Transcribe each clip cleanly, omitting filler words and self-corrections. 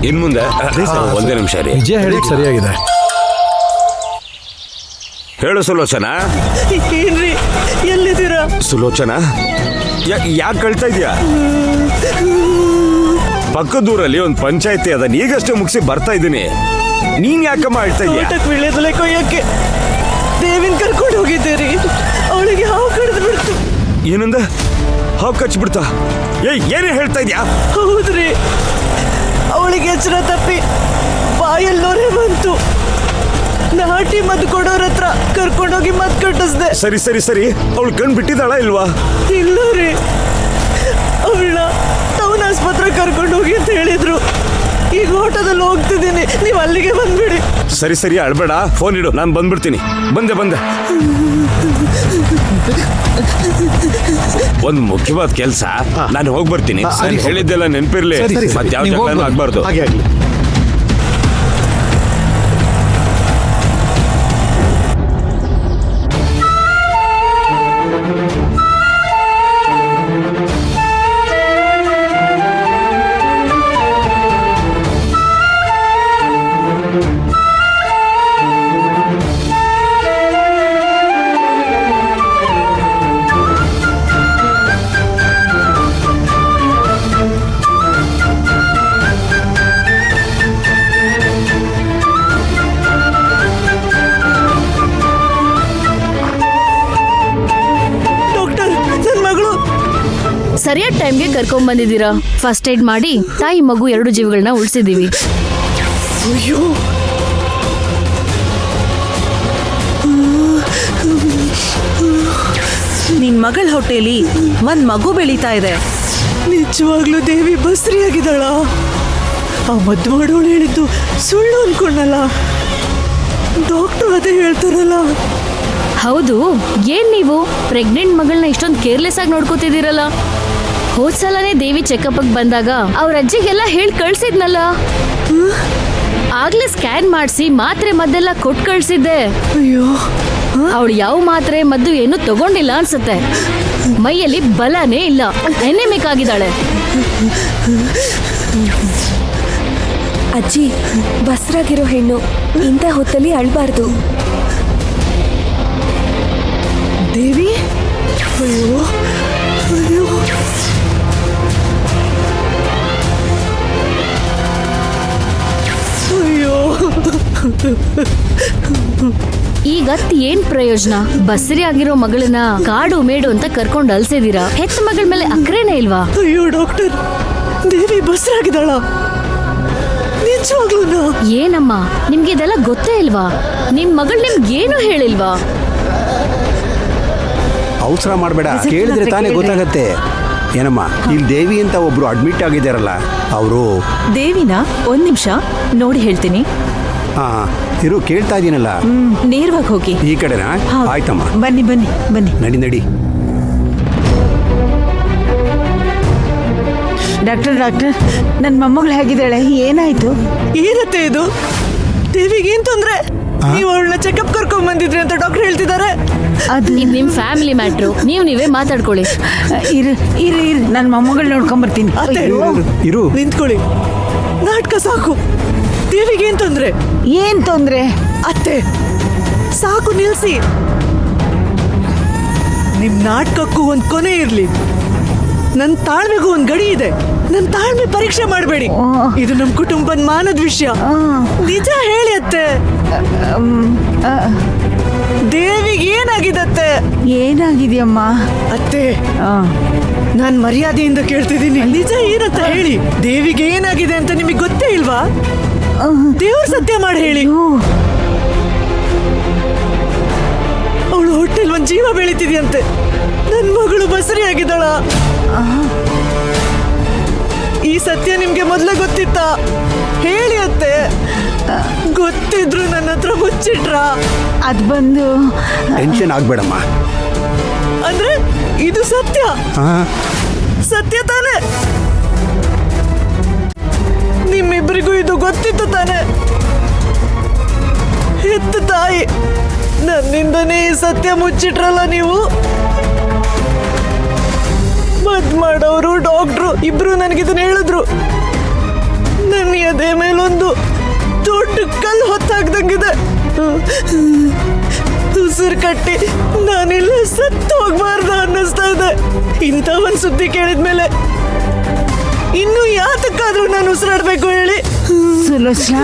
ಇನ್ ಮುಂದೆ ಒಂದೇ ನಿಮಿಷ ರೀ. ವಿಜಯ ಹೇಳಿದ್ ಸರಿಯಾಗಿದೆ. ಹೇಳು ಸುಲೋಚನಾ. ಏನ್ರಿ ಎಲ್ಲಿದ್ದೀರಾ? ಸುಲೋಚನಾ ಯಾಕೆ ಕಳ್ತಾ ಇದೀಯಾ? ಪಕ್ಕದೂರಲ್ಲಿ ಒಂದು ಪಂಚಾಯತಿ ಅದ, ಈಗಷ್ಟೇ ಮುಗಿಸಿ ಬರ್ತಾ ಇದ್ದೀನಿ. ನೀನ್ ಯಾಕಮ್ಮ ಹೇಳ್ತಾ ಇದೀಯ? ತೋಟಕ್ಕೆ ವಿಳ್ಯದೆಲೆ ಕೊಯ್ಯಕ್ಕೆ ದೇವಿನ ಕರ್ಕೊಂಡು ಹೋಗಿದ್ದೀರಿ. ಅವಳಿಗೆ ಹಾವು ಕಡಿದು ಬಿಡ್ತು. ಏನಂದ? ಹಾವು ಕಚ್ಬಿಡ್ತಾ? ಏನೇ ಹೇಳ್ತಾ ಇದ್ಯಾ? ಹೌದ್ರಿ, ಅವಳಿಗೆ ಎಚ್ಚರ ತಪ್ಪಿ ಬಾಯಲ್ಲಿ ನೊರೆ ಬಂತು. ನಾಟಿ ಮದ್ದು ಕೊಡೋರ ಹತ್ರ ಕರ್ಕೊಂಡೋಗಿ ಮದ್ದು ಕಟ್ಟಿಸ್ದೆ. ಸರಿ ಸರಿ ಸರಿ, ಅವಳು ಕಣ್ ಬಿಟ್ಟಿದ್ದಾಳ ಇಲ್ವಾ? ಇಲ್ಲ ರೀ, ಅವಳನ್ನ ಟೌನ್ ಆಸ್ಪತ್ರೆ ಕರ್ಕೊಂಡು ಹೋಗಿ ಅಂತ ಹೇಳಿದ್ರು. ಈಗ ಓಟೋದಲ್ಲಿ ಹೋಗ್ತಿದ್ದೀನಿ, ನೀವು ಅಲ್ಲಿಗೆ ಬಂದ್ಬಿಡಿ. ಸರಿ ಸರಿ, ಅಳ್ಬೇಡ, ಫೋನ್ ಇಡು, ನಾನು ಬಂದ್ಬಿಡ್ತೀನಿ. ಬಂದೆ ಒಂದು ಮುಖ್ಯವಾದ ಕೆಲಸ, ನಾನು ಹೋಗ್ಬರ್ತೀನಿ. ಹೇಳಿದ್ದೆಲ್ಲ ನೆನಪಿರ್ಲಿ, ಮತ್ತೆ ಯಾವ ಜಗಳನೂ ಆಗ್ಬಾರ್ದು. ಹಾಗೆ ಆಗ್ಲಿ. ಸರಿಯಾದ ಟೈಮ್ಗೆ ಕರ್ಕೊಂಡ್ ಬಂದಿದ್ದೀರಾ. ಫಸ್ಟ್ ಏಡ್ ಮಾಡಿ ತಾಯಿ ಮಗು 2 ಜೀವಗಳನ್ನ ಉಳಿಸಿದೀವಿ. ಅಯ್ಯೋ, ನಿನ್ ಮಗಳ ಹೊಟ್ಟೆಲಿ ಒಂದ್ ಮಗು ಬೆಳೀತಾ ಇದೆ. ನಿಜವಾಗ್ಲೂ ದೇವಿ ಬಸ್ರಿಯಾಗಿದ್ದಾಳ? ಆ ಮದ್ದು ಮಾಡೋಳು ಹೇಳಿದ್ದು ಸುಳ್ಳು ಅನ್ಕೊಂಡಲ್ಲ. ಡಾಕ್ಟರ್ ಅದೇ ಹೇಳ್ತಾರಲ್ಲ. ಹೌದು, ಏನ್ ನೀವು ಪ್ರೆಗ್ನೆಂಟ್ ಮಗಳನ್ನ ಇಷ್ಟೊಂದು ಕೇರ್ಲೆಸ್ ಆಗಿ ನೋಡ್ಕೋತಿದ್ದೀರಲ್ಲ? ಹೋದ್ಸಲನೇ ದೇವಿ ಚೆಕಪ್ ಬಂದಾಗ ಅವ್ರ ಅಜ್ಜಿಗೆಲ್ಲ ಹೇಳಿ ಕಳ್ಸಿದ್ನಲ್ಲ. ಆಗ್ಲೇ ಸ್ಕ್ಯಾನ್ ಮಾಡಿಸಿ ಮಾತ್ರೆ ಮದ್ದೆಲ್ಲ ಕೊಟ್ಟು ಕಳ್ಸಿದ್ದೆ. ಅಯ್ಯೋ, ಅವಳು ಯಾವ ಮಾತ್ರೆ ಮದ್ದು ಏನು ತಗೊಂಡಿಲ್ಲ ಅನ್ಸುತ್ತೆ. ಮೈಯಲ್ಲಿ ಬಲನೇ ಇಲ್ಲ, ಎನೆಮಿಕ್ ಆಗಿದ್ದಾಳೆ. ಅಜ್ಜಿ, ಬಸ್ರಾಗಿರೋ ಹೆಣ್ಣು ಇಂಥ ಹೊತ್ತಲ್ಲಿ ಅಳ್ಬಾರ್ದು. ದೇವಿ, ಅಯ್ಯೋ ಅಯ್ಯೋ, ಅಯ್ಯೋ. ಈಗ ಏನ್ ಪ್ರಯೋಜನ? ಬಸರಿ ಆಗಿರೋ ಮಗಳನ್ನ ಕಾಡು ಮೇಡು ಅಂತ ಕರ್ಕೊಂಡು ಅಲ್ಸಿದೀರಾ. ಹೆತ್ತ ಮಗಳ ಮೇಲೆ ಅಕ್ರೇನೇ ಇಲ್ವಾ? ಅಯ್ಯೋ ಡಾಕ್ಟರ್, ದೇವಿ ಬಸ್ರಾಗಿದ್ದಾಳ? ನಿಜವಾಗ್ಲೂ? ಏನಮ್ಮ, ನಿಮ್ಗೆ ಇದೆಲ್ಲ ಗೊತ್ತೇ ಇಲ್ವಾ? ನಿಮ್ ಮಗಳು ನಿಮ್ಗೇನು ಹೇಳಿಲ್ವಾ? ಅವಸರ ಮಾಡಬೇಡ, ಕೇಳಿದ್ರೆ ತಾನೇ ಗೊತ್ತಾಗತ್ತೆ. ಏನಮ್ಮ, ಇಲ್ಲಿ ದೇವಿ ಅಂತ ಒಬ್ರು ಅಡ್ಮಿಟ್ ಆಗಿದ್ದಾರಲ್ಲ, ಅವರು ದೇವಿನ? ಒಂದ್ ನಿಮಿಷ ನೋಡಿ ಹೇಳ್ತೀನಿ. ಇರು, ಕೇಳ್ತಾ ಇದೀನಲ್ಲ. ನೇರವಾಗಿ ಹೋಗಿ. ಈ ಕಡೆನಾ? ಆಯ್ತಮ್ಮ, ಬನ್ನಿ ಬನ್ನಿ ಬನ್ನಿ. ನಡಿ. ಡಾಕ್ಟರ್, ನನ್ನ ಮೊಮ್ಮಗಳು ಹೇಗಿದ್ದಾಳೆ? ಏನಾಯ್ತು? ಏನತ್ತೆ ಇದು? ದೇವಿಗೆ ಏನ್ ತೊಂದ್ರೆ? ನೀವು ಅವಳನ್ನ ಚೆಕಪ್ ಕರ್ಕೊಂಡ್ ಬಂದಿದ್ರಿ ಅಂತ ಡಾಕ್ಟರ್ ಹೇಳ್ತಿದ್ದಾರೆ. ಅದು ನಿಮ್ ಫ್ಯಾಮಿಲಿ ಮ್ಯಾಟ್ರು, ನೀವೇ ಮಾತಾಡ್ಕೊಳ್ಳಿ. ಇರು, ನನ್ನ ಮೊಮ್ಮಗಳು ನೋಡ್ಕೊಂಡ್ ಬರ್ತೀನಿ. ಇರು, ನಿಂತ್ಕೊಳ್ಳಿ. ನಾಟಕ ಸಾಕು. ದೇವಿಗೆ ಏನ್ ತೊಂದ್ರೆ? ಏನ್ ತೊಂದ್ರೆ? ಅತ್ತೆ, ಸಾಕು, ನಿಲ್ಸಿ. ನಿಮ್ ನಾಟಕಕ್ಕೂ ಒಂದ್ ಕೊನೆ ಇರ್ಲಿ. ನನ್ ತಾಳ್ಮೆಗೂ ಒಂದ್ ಗಡಿ ಇದೆ. ನನ್ ತಾಳ್ಮೆ ಪರೀಕ್ಷೆ ಮಾಡಬೇಡಿ. ಇದು ನಮ್ ಕುಟುಂಬದ ಮಾನದ ವಿಷಯ. ನಿಜ ಹೇಳಿ ಅತ್ತೆ, ದೇವಿಗೆ ಏನಾಗಿದತ್ತೆ? ಏನಾಗಿದೆಯಮ್ಮ? ಅತ್ತೆ, ನಾನ್ ಮರ್ಯಾದೆಯಿಂದ ಕೇಳ್ತಿದ್ದೀನಿ. ನಿಜ ಏನಂತ ಹೇಳಿ. ದೇವಿಗೆ ಏನಾಗಿದೆ ಅಂತ ನಿಮಗೆ ಗೊತ್ತೇ ಇಲ್ವಾ? ದೇವ್ರ ಸತ್ಯ ಮಾಡಿ ಹೇಳಿ. ಅವಳು ಹೊಟ್ಟೆಲ್ ಒಂದ್ ಜೀವ ಬೆಳೀತಿದ್ಯಂತೆ. ನನ್ ಮಗಳು ಬಸರಿ ಆಗಿದ್ದಾಳ. ಈ ಸತ್ಯ ನಿಮ್ಗೆ ಮೊದ್ಲೇ ಗೊತ್ತಿತ್ತಾ? ಹೇಳಿ ಅತ್ತೆ. ಗೊತ್ತಿದ್ರು ನನ್ನ ಹತ್ರ ಮುಚ್ಚಿಟ್ರ? ಅದ್ ಬಂದು ಟೆನ್ಷನ್ ಆಗ್ಬೇಡಮ್ಮ. ಅಂದ್ರೆ ಇದು ಸತ್ಯ? ಸತ್ಯ ತಾನೆ? ನಿಮ್ಮಿಬ್ಬರಿಗೂ ಇದು ಗೊತ್ತಿತ್ತು ತಾನೆ? ಹೆತ್ತ ತಾಯಿ, ನನ್ನಿಂದನೇ ಈ ಸತ್ಯ ಮುಚ್ಚಿಟ್ರಲ್ಲ ನೀವು. ಮದ್ ಮಾಡೋರು ಡಾಕ್ಟ್ರು ಇಬ್ರು ನನಗಿದನ್ನ ಹೇಳಿದ್ರು. ನನ್ನ ಎದೆ ಮೇಲೊಂದು ದೊಡ್ಡ ಕಲ್ಲು ಹೊತ್ತಾಗ್ದಂಗಿದೆ. ಉಸಿರು ಕಟ್ಟಿ ನಾನಿಲ್ಲ ಸತ್ತು ಹೋಗ್ಬಾರ್ದು ಅನ್ನಿಸ್ತಾ ಇದೆ. ಇಂಥ ಒಂದ್ ಸುದ್ದಿ ಕೇಳಿದ್ಮೇಲೆ ಇನ್ನು ಯಾತಕ್ಕಾದ್ರೂ ನಾನು ಉಸಿರಾಡ್ಬೇಕು ಹೇಳಿ? ಸುಲೋಚನಾ,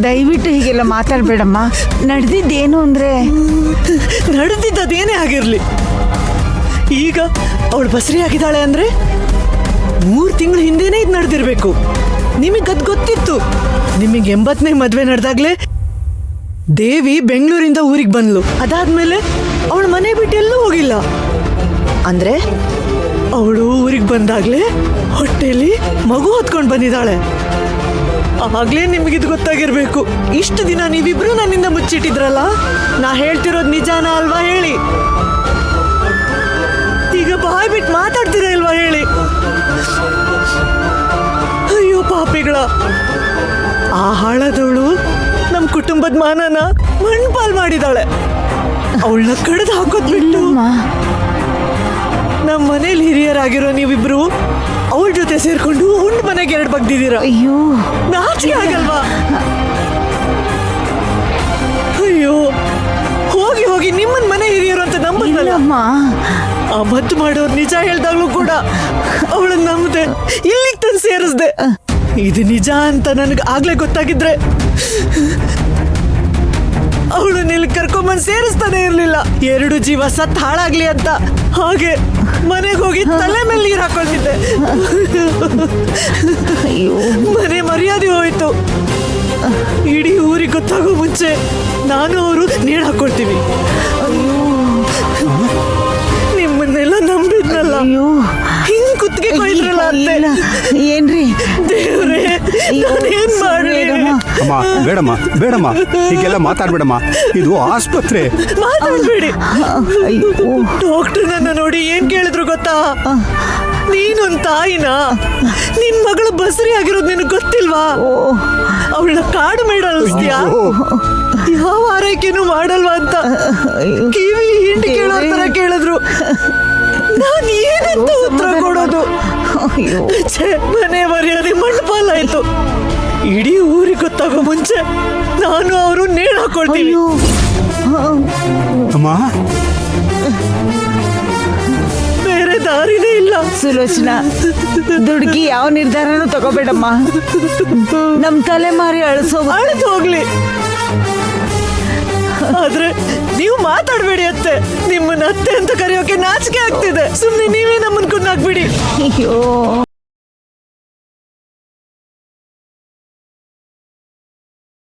ದಯವಿಟ್ಟು ಹೀಗೆಲ್ಲ ಮಾತಾಡ್ಬೇಡಮ್ಮ. ನಡೆದಿದ್ದೇನು ಅಂದ್ರೆ ನಡೆದಿದ್ದೇನೇ ಆಗಿರ್ಲಿ, ಈಗ ಅವಳು ಬಸರಿ ಆಗಿದ್ದಾಳೆ ಅಂದ್ರೆ 3 ತಿಂಗಳ ಹಿಂದೆನೇ ಇದು ನಡೆದಿರ್ಬೇಕು. ನಿಮಗದ್ ಗೊತ್ತಿತ್ತು. ನಿಮಗೆ 80ನೇ ಮದ್ವೆ ನಡೆದಾಗ್ಲೇ ದೇವಿ ಬೆಂಗಳೂರಿಂದ ಊರಿಗೆ ಬಂದ್ಲು. ಅದಾದ್ಮೇಲೆ ಅವಳ ಮನೆ ಬಿಟ್ಟು ಎಲ್ಲೂ ಹೋಗಿಲ್ಲ. ಅಂದ್ರೆ ಅವಳು ಊರಿಗೆ ಬಂದಾಗ್ಲೇ ಹೊಟ್ಟೆಲಿ ಮಗು ಹೊತ್ಕೊಂಡು ಬಂದಿದ್ದಾಳೆ. ಆಗ್ಲೇ ನಿಮಗಿದು ಗೊತ್ತಾಗಿರ್ಬೇಕು. ಇಷ್ಟು ದಿನ ನೀವಿಬ್ರು ನನ್ನಿಂದ ಮುಚ್ಚಿಟ್ಟಿದ್ರಲ್ಲ, ನಾ ಹೇಳ್ತಿರೋದು ನಿಜಾನ ಅಲ್ವಾ ಹೇಳಿ? ಈಗ ಬಾಯ್ ಬಿಟ್ಟು ಮಾತಾಡ್ತೀರಾ ಇಲ್ವಾ ಹೇಳಿ? ಅಯ್ಯೋ ಪಾಪಿಗಳ, ಆ ಹಾಳದವಳು ನಮ್ಮ ಕುಟುಂಬದ ಮಾನನ ಮಣ್ಪಾಲ್ ಮಾಡಿದಾಳೆ. ಅವಳನ್ನ ಕಡ್ದು ಹಾಕೋದ್ ಬಿಟ್ಟು ನಮ್ಮ ಮನೇಲಿ ಹಿರಿಯರಾಗಿರೋ ನೀವಿಬ್ರು ಅವಳ ಜೊತೆ ಸೇರ್ಕೊಂಡು ಉಂಡು ಮನೆಗೆ 2 ಬಗ್ದಿದ್ದೀರ. ಅಯ್ಯೋ, ನಾಚಿಕೆ ಆಗಲ್ವಾ? ಅಯ್ಯೋ, ಹೋಗಿ ಹೋಗಿ ನಿಮ್ಮನ್ ಮನೆ ಹಿರಿಯರು ಅಂತ ನಂಬಲ್ವಲ್ಲ. ಅಮ್ಮ, ಆ ಮದ್ದು ಮಾಡೋರು ನಿಜ ಹೇಳ್ದಾಗ್ಲೂ ಕೂಡ ಅವಳನ್ನ ನಂಬದೆ ಇಲ್ಲಿಗೆ ತಂದು ಸೇರಿಸ್ದೆ. ಇದು ನಿಜ ಅಂತ ನನಗೆ ಆಗ್ಲೇ ಗೊತ್ತಾಗಿದ್ರೆ ಅವಳನ್ನ ಇಲ್ಲಿ ಕರ್ಕೊಂಬಂದ್ ಸೇರಿಸ್ತಾನೆ ಇರ್ಲಿಲ್ಲ. 2 ಜೀವ ಸತ್ ಹಾಳಾಗ್ಲಿ ಅಂತ ಹಾಗೆ ಮನೆಗೆ ಹೋಗಿ ತಲೆ ಮೇಲೆ ನೀರು ಹಾಕೊಳ್ತಿದ್ದೆ. ಮನೆ ಮರ್ಯಾದೆ ಹೋಯ್ತು. ಇಡೀ ಊರಿಗೆ ಗೊತ್ತಾಗೋ ಮುಂಚೆ ನಾನು ಅವರು ನೇಣು ಹಾಕೊಳ್ತೀವಿ. ನಿಮ್ಮನ್ನೆಲ್ಲ ನಂಬಿದ್ನಲ್ಲ, ಹಿಂಗ್ ಕುತ್ತಿಗೆ ಕೊಯ್ದ್ರಲ್ಲ ಅಂತೆ. ಏನ್ರಿ ದೇವ್ರೇ, ನಾನೇನ್ ಮಾಡ್ಲಿ? ಅಮ್ಮ, ಬೇಡಮ್ಮ ಬೇಡಮ್ಮ, ಹೀಗೆಲ್ಲ ಮಾತಾಡ್ಬೇಡಮ್ಮ. ಇದು ಆಸ್ಪತ್ರೆ. ಮಾತಾಡ್ಬೇಡಿ. ಡಾಕ್ಟರ್ ನನ್ನ ನೋಡಿ ಏನ್ ಕೇಳಿದ್ರು ಗೊತ್ತಾ? ನೀನೊಂದ್ ತಾಯಿನ, ನಿನ್ ಮಗಳು ಬಸರಿ ಆಗಿರೋದು ನಿನಗೆ ಗೊತ್ತಿಲ್ವಾ? ಅವಳನ್ನ ಕಾಡು ಮೇಡಲ್ಸ್ತೀಯಾ? ಯಾವ ಆರೈಕೆನೂ ಮಾಡಲ್ವಾ ಅಂತ ಕಿವಿ ಹಿಂಡಿ ಕೇಳೋ ತರ ಕೇಳಿದ್ರು. ನಾನ್ ಏನಂತ ಉತ್ತರ ಕೊಡೋದು? ಛೇ, ಮನೆ ಮರ್ಯಾದೆ ಮಣ್ಣಪಾಲಾಯ್ತು. ಇಡೀ ಊರಿಗೆ ಗೊತ್ತಾಗೋ ಮುಂಚೆ ನಾನು ಅವರು ನೇಣು ಹಾಕೊಳ್ತೀವಿ. ಅಮ್ಮ, ಬೇರೆ ದಾರಿನೇ ಇಲ್ಲ. ಸುಲೋಚನಾ, ದುಡ್ಗಿ ಯಾವ ನಿರ್ಧಾರನೂ ತಗೋಬೇಡಮ್ಮ. ನಮ್ ತಲೆಮಾರಿ ಅಳಿಸೋ ಅಳ್ದು ಹೋಗ್ಲಿ, ಆದ್ರೆ ನೀವು ಮಾತಾಡ್ಬೇಡಿ ಅತ್ತೆ. ನಿಮ್ಮನ್ನ ಅತ್ತೆ ಅಂತ ಕರೆಯೋಕೆ ನಾಚಿಕೆ ಆಗ್ತಿದೆ. ಸುಮ್ನೆ ನೀವೇ ನಮ್ಮನ್ ಕುನ್ನಾಕ್ಬಿಡಿ. ಅಯ್ಯೋ.